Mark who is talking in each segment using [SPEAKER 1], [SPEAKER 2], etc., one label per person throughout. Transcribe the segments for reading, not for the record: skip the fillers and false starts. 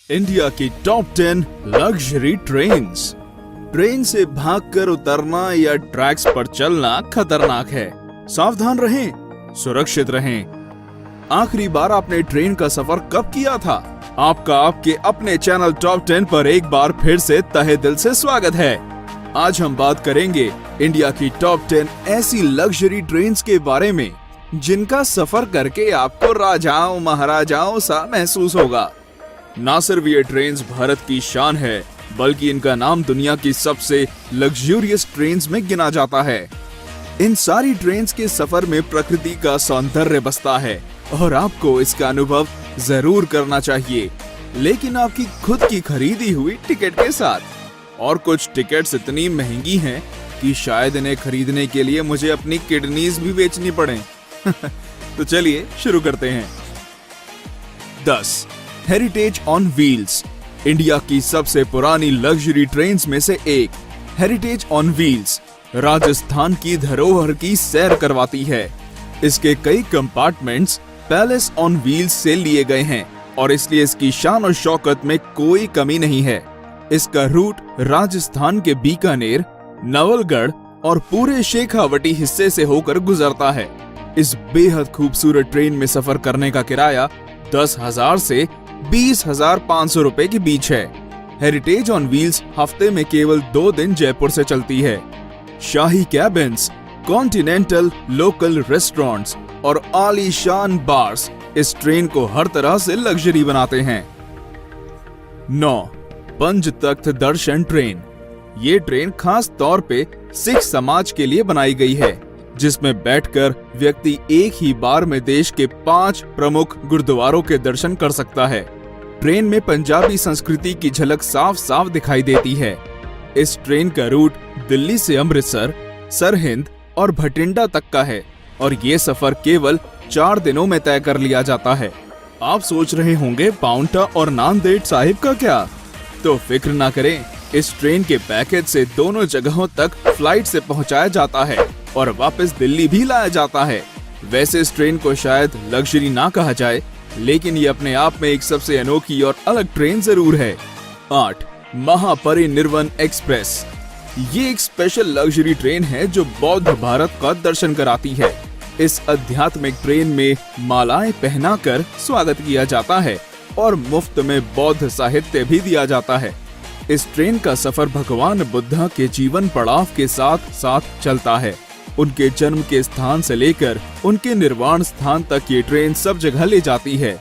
[SPEAKER 1] India की top 10 luxury trains. Train से भागकर उतरना या ट्रैक्स पर चलना खतरनाक है। सावधान रहें, सुरक्षित रहें। आखिरी बार आपने ट्रेन का सफर कब किया था? आपका आपके अपने चैनल टॉप 10 पर एक बार फिर से तहे दिल से स्वागत है। आज हम बात करेंगे इंडिया की टॉप 10 ऐसी लग्जरी ट्रेन्स के बारे में जिनका सफर करके आपको राजाओं महाराजाओं सा महसूस होगा। ना सिर्फ ये ट्रेन्स भारत की शान है, बल्कि इनका नाम दुनिया की सबसे लग्जूरियस ट्रेन्स में गिना जाता है। इन सारी ट्रेन्स के सफर में प्रकृति का सौंदर्य बसता है और आपको इसका अनुभव जरूर करना चाहिए, लेकिन आपकी खुद की खरीदी हुई टिकट के साथ। और कुछ टिकट्स इतनी महंगी हैं कि शायद इन्हें खरीदने के लिए मुझे अपनी किडनीज भी बेचनी पड़े। तो चलिए शुरू करते हैं। 10. Heritage on wheels. इंडिया की सबसे पुरानी लग्जरी ट्रेन्स में से एक हेरिटेज ऑन व्हील्स राजस्थान की धरोहर की सैर करवाती है। इसके कई कंपार्टमेंट्स पैलेस ऑन व्हील्स से लिए गए हैं और इसलिए इसकी शान और शौकत में कोई कमी नहीं है। इसका रूट राजस्थान के बीकानेर, नवलगढ़ और पूरे शेखावटी हिस्से से होकर गुजरता है। इस बेहद खूबसूरत ट्रेन में सफर करने का किराया 10,000 से 20,500 रुपए के बीच है। हेरिटेज ऑन व्हील्स हफ्ते में केवल 2 दिन जयपुर से चलती है। शाही कैबिन्स, कॉन्टिनेंटल लोकल रेस्टोरेंट्स और आलीशान बार्स इस ट्रेन को हर तरह से लग्जरी बनाते हैं। 9. पंच तख्त दर्शन ट्रेन। ये ट्रेन खास तौर पे सिख समाज के लिए बनाई गई है, जिसमें बैठकर व्यक्ति एक ही बार में देश के 5 प्रमुख गुरुद्वारों के दर्शन कर सकता है। ट्रेन में पंजाबी संस्कृति की झलक साफ साफ दिखाई देती है। इस ट्रेन का रूट दिल्ली से अमृतसर, सरहिंद और भटिंडा तक का है और ये सफर केवल 4 दिनों में तय कर लिया जाता है। आप सोच रहे होंगे पाउंटा और नांदेड़ साहिब का क्या? तो फिक्र ना करें, इस ट्रेन के पैकेज से दोनों जगहों तक फ्लाइट से पहुंचाया जाता है और वापस दिल्ली भी लाया जाता है। वैसे इस ट्रेन को शायद लग्जरी ना कहा जाए, लेकिन ये अपने आप में एक सबसे अनोखी और अलग ट्रेन जरूर है। 8. महापरिनिर्वाण एक्सप्रेस। ये एक स्पेशल लग्जरी ट्रेन है जो बौद्ध भारत का दर्शन कराती है। इस आध्यात्मिक ट्रेन में मालाएं पहनाकर स्वागत किया जाता है और मुफ्त में बौद्ध साहित्य भी दिया जाता है। इस ट्रेन का सफर भगवान बुद्धा के जीवन पड़ाव के साथ साथ चलता है। उनके जन्म के स्थान से लेकर उनके निर्वाण स्थान तक ये ट्रेन सब जगह ले जाती है।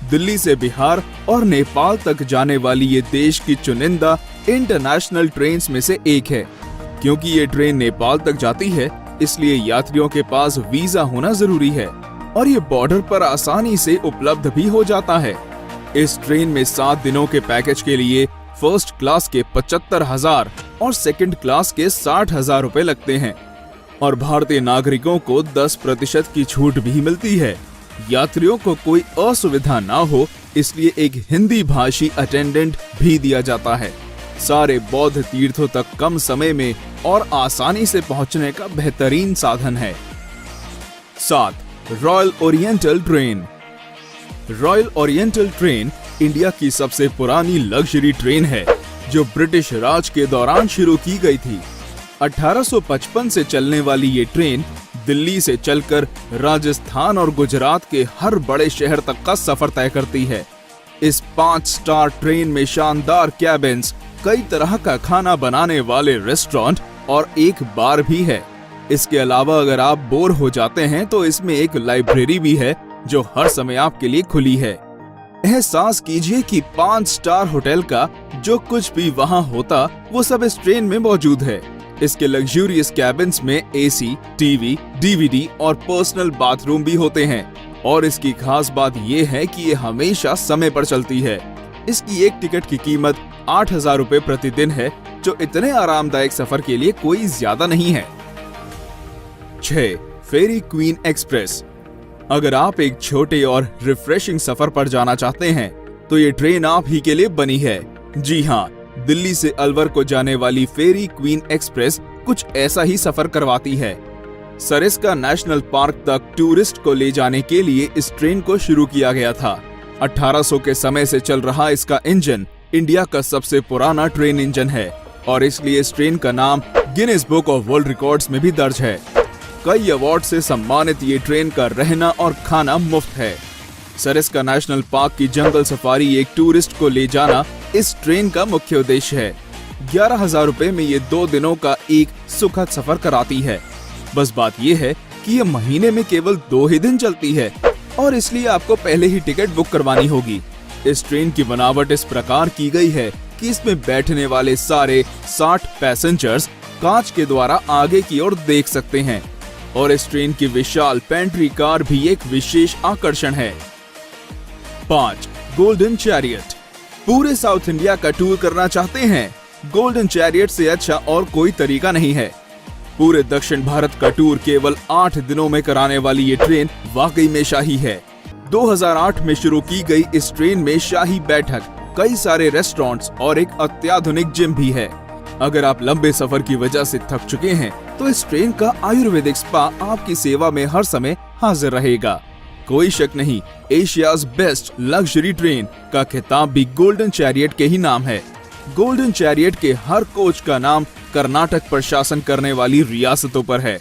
[SPEAKER 1] दिल्ली से बिहार और नेपाल तक जाने वाली ये देश की चुनिंदा इंटरनेशनल ट्रेन्स में से एक है। क्योंकि ये ट्रेन नेपाल तक जाती है, इसलिए यात्रियों के पास वीजा होना जरूरी है और ये बॉर्डर पर आसानी से उपलब्ध भी हो जाता है। इस ट्रेन में 7 दिनों के पैकेज के लिए फर्स्ट क्लास के 75,000 और सेकंड क्लास के 60,000 रुपए लगते हैं और भारतीय नागरिकों को 10% की छूट भी मिलती है। यात्रियों को कोई असुविधा ना हो, इसलिए एक हिंदी भाषी अटेंडेंट भी दिया जाता है। सारे बौद्ध तीर्थों तक कम समय में और आसानी से पहुंचने का बेहतरीन साधन है। 7. Royal oriental train. Royal oriental train India की सबसे पुरानी लग्जरी ट्रेन है, जो ब्रिटिश राज के दौरान शुरू की गई थी। 1855 से चलने वाली ये ट्रेन दिल्ली से चलकर राजस्थान और गुजरात के हर बड़े शहर तक का सफर तय करती है। इस 5 स्टार ट्रेन में शानदार कैबिन्स, कई तरह का खाना बनाने वाले रेस्टोरेंट और एक बार भी है। इसके अलावा अगर आप बोर हो जाते हैं तो इसमें एक लाइब्रेरी भी है जो हर समय आपके लिए खुली है। एहसास कीजिए कि 5 स्टार होटल का जो कुछ भी वहाँ होता वो सब इस ट्रेन में मौजूद है। इसके लग्जूरियस कैबिन्स में एसी, टीवी, डीवीडी और पर्सनल बाथरूम भी होते हैं और इसकी खास बात ये है कि ये हमेशा समय पर चलती है। इसकी एक टिकट की कीमत 8,000 रुपए प्रतिदिन है, जो इतने आरामदायक सफर के लिए कोई ज्यादा नहीं है। 6. फेरी क्वीन एक्सप्रेस। अगर आप एक छोटे और रिफ्रेशिंग सफर पर जाना चाहते हैं तो ये ट्रेन आप ही के लिए बनी है। जी हाँ, दिल्ली से अलवर को जाने वाली फेरी क्वीन एक्सप्रेस कुछ ऐसा ही सफर करवाती है। सरिस्का नेशनल पार्क तक टूरिस्ट को ले जाने के लिए इस ट्रेन को शुरू किया गया था। 1800 के समय से चल रहा इसका इंजन इंडिया का सबसे पुराना ट्रेन इंजन है और इसलिए इस ट्रेन का नाम Guinness book of world records में भी दर्ज है। कई अवार्ड से सम्मानित ये ट्रेन का रहना और खाना मुफ्त है। सरिस्का नेशनल पार्क की जंगल सफारी एक टूरिस्ट को ले जाना इस ट्रेन का मुख्य उद्देश्य है। 11,000 रुपए में ये 2 दिनों का एक सुखद सफर कराती है। बस बात ये है कि ये महीने में केवल 2 ही दिन चलती है और इसलिए आपको पहले ही टिकट बुक करवानी होगी। इस ट्रेन की बनावट इस प्रकार की गई है कि इसमें बैठने वाले सारे 60 पैसेंजर्स कांच के द्वारा आगे की ओर देख सकते हैं और इस ट्रेन की विशाल पेंट्री कार भी एक विशेष आकर्षण है। 5. Golden chariot. पूरे साउथ इंडिया का टूर करना चाहते हैं? गोल्डन चैरियट से अच्छा और कोई तरीका नहीं है। पूरे दक्षिण भारत का टूर केवल 8 दिनों में कराने वाली ये ट्रेन वाकई में शाही है। 2008 में शुरू की गई इस ट्रेन में शाही बैठक, कई सारे रेस्टोरेंट्स और एक अत्याधुनिक जिम भी है। अगर आप लंबे सफर की वजह से थक चुके हैं तो इस ट्रेन का आयुर्वेदिक स्पा आपकी सेवा में हर समय हाजिर रहेगा। कोई शक नहीं, एशियाज बेस्ट लग्जरी ट्रेन का खिताब भी गोल्डन चैरियट के ही नाम है। गोल्डन चैरियट के हर कोच का नाम कर्नाटक पर शासन करने वाली रियासतों पर है।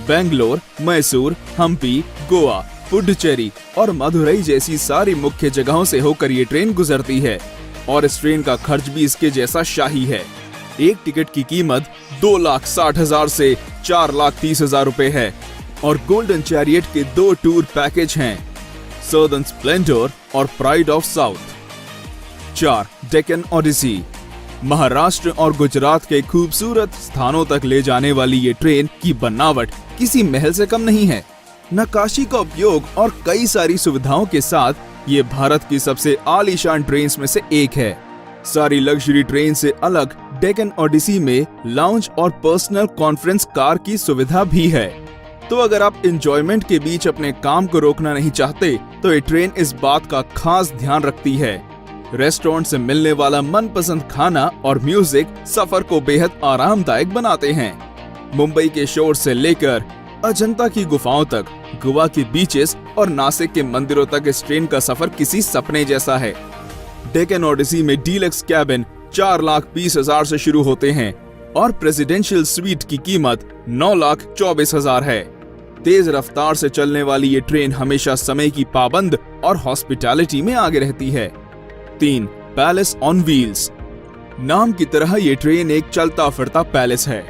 [SPEAKER 1] बेंगलोर, मैसूर, हम्पी, गोवा, पुडुचेरी और मदुरई जैसी सारी मुख्य जगहों से होकर ये ट्रेन गुजरती है और इस ट्रेन का खर्च भी इसके जैसा शाही है। एक टिकट की कीमत 2,60,000 से 4,30,000 रुपए है और गोल्डन चैरियट के 2 टूर पैकेज हैं, सदर्न स्प्लेंडर और pride of south. 4. Deccan odyssey. Maharashtra और गुजरात के खूबसूरत स्थानों तक ले जाने वाली ये ट्रेन की बनावट किसी महल से कम नहीं है। नक्काशी का उपयोग और कई सारी सुविधाओं के साथ ये भारत की सबसे आलीशान ट्रेन में से एक है। सारी लग्जरी ट्रेन से अलग डेक्कन ओडिसी में लाउंज और पर्सनल कॉन्फ्रेंस कार की सुविधा भी है। तो अगर आप एंजॉयमेंट के बीच अपने काम को रोकना नहीं चाहते तो ये ट्रेन इस बात का खास ध्यान रखती है। रेस्टोरेंट से मिलने वाला मनपसंद खाना और म्यूजिक सफर को बेहद आरामदायक बनाते हैं। मुंबई के शोर से लेकर अजंता की गुफाओं तक, गोवा के बीचेस और नासिक के मंदिरों तक इस ट्रेन का सफर किसी सपने जैसा है। डेक्कन ओडिसी में डीलक्स कैबिन 4,20,000 से शुरू होते हैं और प्रेसिडेंशियल स्वीट की कीमत 9,24,000 है। तेज रफ्तार से चलने वाली ये ट्रेन हमेशा समय की पाबंद और हॉस्पिटैलिटी में आगे रहती है। 3. Palace on wheels. नाम की तरह ये ट्रेन एक चलता फिरता पैलेस है।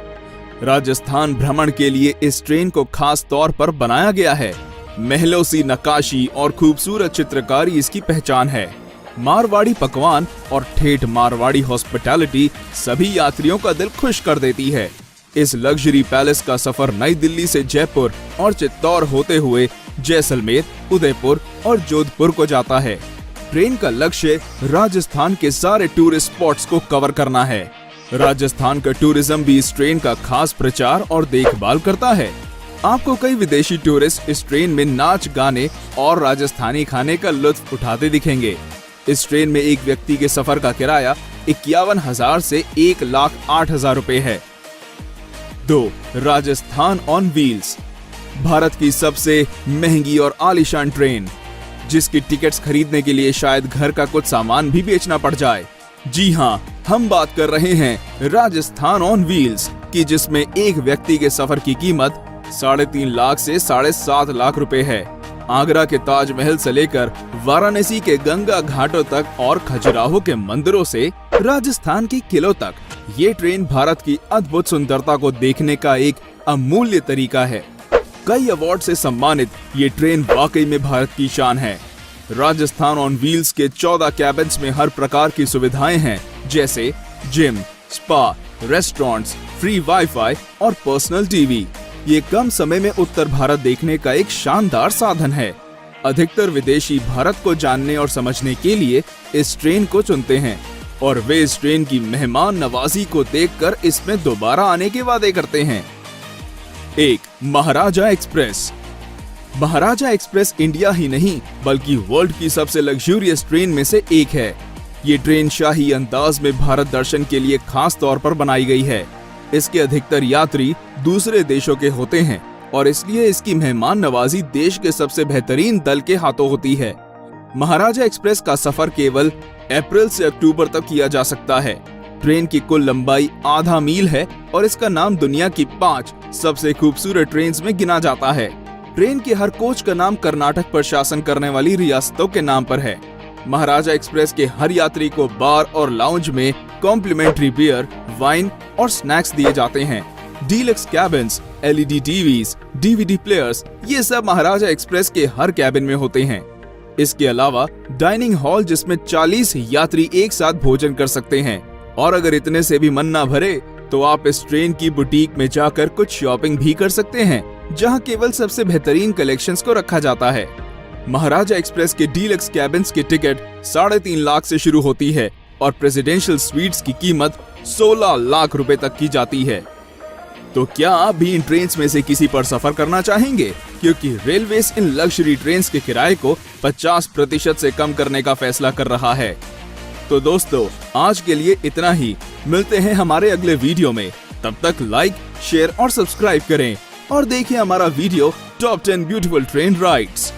[SPEAKER 1] राजस्थान भ्रमण के लिए इस ट्रेन को खास तौर पर बनाया गया है। महलों सी नक्काशी और खूबसूरत चित्रकारी इसकी पहचान है। मारवाड़ी पकवान और ठेठ मारवाड़ी हॉस्पिटैलिटी सभी यात्रियों का दिल खुश कर देती है। इस लग्जरी पैलेस का सफर नई दिल्ली से जयपुर और चित्तौड़ होते हुए जैसलमेर, उदयपुर और जोधपुर को जाता है। ट्रेन का लक्ष्य राजस्थान के सारे टूरिस्ट स्पॉट्स को कवर करना है। राजस्थान का टूरिज्म भी इस ट्रेन का खास प्रचार और देखभाल करता है। आपको कई विदेशी टूरिस्ट इस ट्रेन में नाच गाने और राजस्थानी खाने का लुत्फ उठाते दिखेंगे। इस ट्रेन में एक व्यक्ति के सफर का किराया 51,000 से 1,08,000 रुपए है। 2. Rajasthan on wheels. भारत की सबसे महंगी और आलीशान ट्रेन, जिसकी टिकट्स खरीदने के लिए शायद घर का कुछ सामान भी बेचना पड़ जाए। जी हाँ, हम बात कर रहे हैं राजस्थान ऑन व्हील्स की, जिसमें एक व्यक्ति के सफर की कीमत 3.5 लाख से 7.5 लाख रुपए है। आगरा के ताजमहल से लेकर वाराणसी के गंगा घाटों तक और खजुराहो के मंदिरों से राजस्थान के किलों तक, ये ट्रेन भारत की अद्भुत सुंदरता को देखने का एक अमूल्य तरीका है। कई अवार्ड से सम्मानित ये ट्रेन वाकई में भारत की शान है। राजस्थान ऑन व्हील्स के 14 कैबिन्स में हर प्रकार की सुविधाएं हैं, जैसे gym, spa, restaurants, free wifi और पर्सनल टीवी। ये कम समय में उत्तर भारत देखने का एक शानदार साधन है। अधिकतर विदेशी भारत को जानने और समझने के लिए इस ट्रेन को चुनते हैं और वे इस ट्रेन की मेहमान नवाजी को देखकर इसमें दोबारा आने के वादे करते हैं। 1. महाराजा एक्सप्रेस। महाराजा एक्सप्रेस इंडिया ही नहीं बल्कि वर्ल्ड की सबसे लग्जूरियस ट्रेन में से एक है। ये ट्रेन शाही अंदाज में भारत दर्शन के लिए खास तौर पर बनाई गई है। इसके अधिकतर यात्री दूसरे देशों के होते हैं और इसलिए इसकी मेहमान नवाजी देश के सबसे बेहतरीन दल के हाथों होती है। महाराजा एक्सप्रेस का सफर केवल अप्रैल से अक्टूबर तक किया जा सकता है। ट्रेन की कुल लंबाई आधा मील है और इसका नाम दुनिया की 5 सबसे खूबसूरत ट्रेन में गिना जाता है। ट्रेन के हर कोच का नाम कर्नाटक पर शासन करने वाली रियासतों के नाम पर है। महाराजा एक्सप्रेस के हर यात्री को बार और लाउंज में कॉम्प्लीमेंट्री बियर, वाइन और स्नैक्स दिए जाते हैं। Deluxe cabins, LED TVs, DVD players, ये सब महाराजा एक्सप्रेस के हर कैबिन में होते हैं। इसके अलावा डाइनिंग हॉल जिसमें 40 यात्री एक साथ भोजन कर सकते हैं। और अगर इतने से भी मन ना भरे तो आप इस ट्रेन की बुटीक में जाकर कुछ शॉपिंग भी कर सकते हैं, जहां केवल सबसे बेहतरीन कलेक्शंस को रखा जाता है। महाराजा एक्सप्रेस के डीलक्स कैबिन्स की टिकट 3.5 लाख से शुरू होती है और प्रेसिडेंशियल स्वीट्स की कीमत 16 लाख रुपए तक की जाती है। तो क्या आप भी इन ट्रेन्स में से किसी पर सफर करना चाहेंगे? क्योंकि रेलवेज इन लग्जरी ट्रेन्स के किराए को 50% से कम करने का फैसला कर रहा है। तो दोस्तों, आज के लिए इतना ही। मिलते हैं हमारे अगले वीडियो में। तब तक लाइक, शेयर और सब्सक्राइब करें और देखें हमारा video top 10 beautiful train rides.